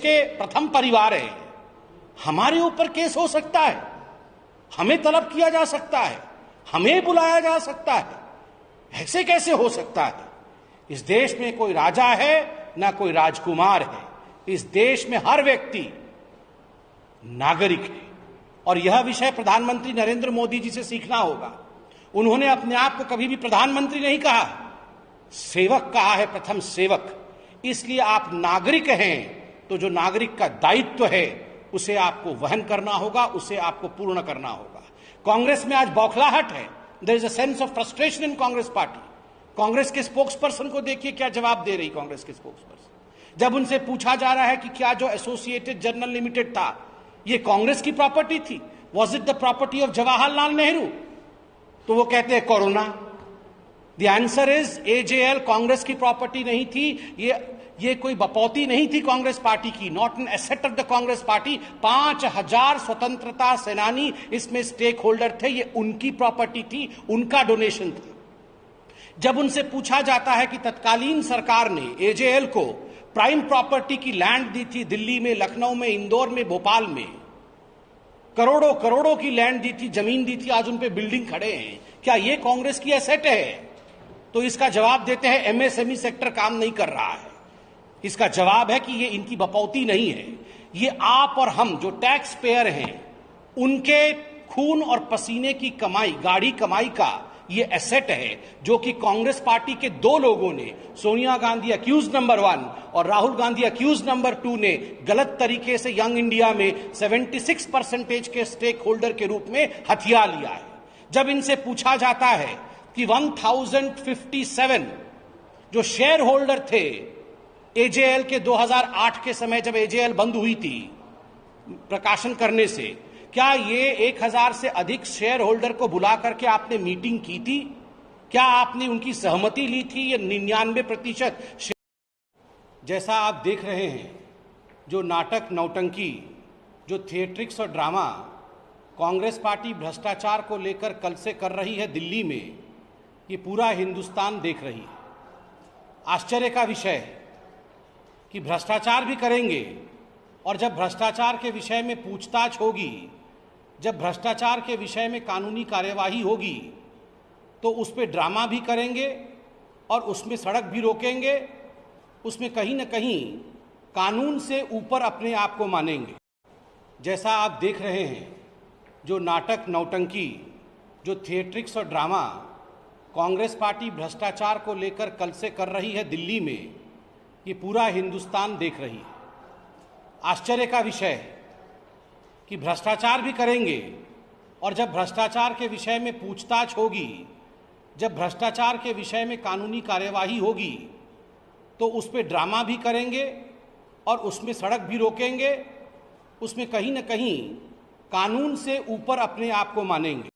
के प्रथम परिवार है, हमारे ऊपर केस हो सकता है, हमें तलब किया जा सकता है, हमें बुलाया जा सकता है। ऐसे कैसे हो सकता है? इस देश में कोई राजा है ना कोई राजकुमार है। इस देश में हर व्यक्ति नागरिक है और यह विषय प्रधानमंत्री नरेंद्र मोदी जी से सीखना होगा। उन्होंने अपने आप को कभी भी प्रधानमंत्री नहीं कहा, सेवक कहा है, प्रथम सेवक। इसलिए आप नागरिक हैं तो जो नागरिक का दायित्व है उसे आपको वहन करना होगा, उसे आपको पूर्ण करना होगा। कांग्रेस में आज बौखलाहट है, there is a sense of frustration in Congress party. Congress के स्पोक्स पर्सन को देखिए क्या जवाब दे रही कांग्रेस के स्पोक्स पर्सन। जब उनसे पूछा जा रहा है कि क्या जो एसोसिएटेड जर्नल लिमिटेड था ये कांग्रेस की प्रॉपर्टी थी, was it the property of Jawaharlal Nehru, तो वो कहते हैं corona. The answer is AJL Congress की प्रॉपर्टी नहीं थी, ये कोई बपौती नहीं थी कांग्रेस पार्टी की, not an asset of the Congress party. 5000 स्वतंत्रता सेनानी इसमें स्टेक होल्डर थे, ये उनकी प्रॉपर्टी थी, उनका डोनेशन था। जब उनसे पूछा जाता है कि तत्कालीन सरकार ने एजेएल को प्राइम प्रॉपर्टी की लैंड दी थी, दिल्ली में, लखनऊ में, इंदौर में, भोपाल में करोड़ों करोड़ों की लैंड दी थी, जमीन दी थी, आज उन पे बिल्डिंग खड़े हैं, क्या ये कांग्रेस की एसेट है? तो इसका जवाब देते हैं एमएसएमई सेक्टर काम नहीं कर रहा है। इसका जवाब है कि ये इनकी बपौती नहीं है, ये आप और हम जो टैक्स पेयर हैं उनके खून और पसीने की कमाई, गाढ़ी कमाई का ये एसेट है, जो कि कांग्रेस पार्टी के दो लोगों ने, सोनिया गांधी अक्यूज नंबर 1 और राहुल गांधी अक्यूज नंबर 2 ने गलत तरीके से यंग इंडिया में 76% के स्टेक होल्डर के रूप में हथिया लिया है। जब इनसे पूछा जाता है कि 1057 जो शेयर होल्डर थे एजेएल के 2008 के समय, जब एजेएल बंद हुई थी प्रकाशन करने से, क्या ये 1000 से अधिक शेयर होल्डर को बुला करके आपने मीटिंग की थी? क्या आपने उनकी सहमति ली थी? ये 99% जैसा आप देख रहे हैं, जो नाटक नौटंकी, जो थिएट्रिक्स और ड्रामा कांग्रेस पार्टी भ्रष्टाचार को लेकर कल से कर रही है दिल्ली में, ये पूरा हिंदुस्तान देख रही है। आश्चर्य का विषय है कि भ्रष्टाचार भी करेंगे और जब भ्रष्टाचार के विषय में पूछताछ होगी, जब भ्रष्टाचार के विषय में कानूनी कार्यवाही होगी, तो उस पर ड्रामा भी करेंगे और उसमें सड़क भी रोकेंगे, उसमें कहीं न कहीं कानून से ऊपर अपने आप को मानेंगे। जैसा आप देख रहे हैं, जो नाटक नौटंकी, जो थिएट्रिक्स और ड्रामा कांग्रेस पार्टी भ्रष्टाचार को लेकर कल से कर रही है दिल्ली में, ये पूरा हिंदुस्तान देख रही है। आश्चर्य का विषय है कि भ्रष्टाचार भी करेंगे और जब भ्रष्टाचार के विषय में पूछताछ होगी, जब भ्रष्टाचार के विषय में कानूनी कार्यवाही होगी, तो उस पर ड्रामा भी करेंगे और उसमें सड़क भी रोकेंगे, उसमें कहीं न कहीं कानून से ऊपर अपने आप को मानेंगे।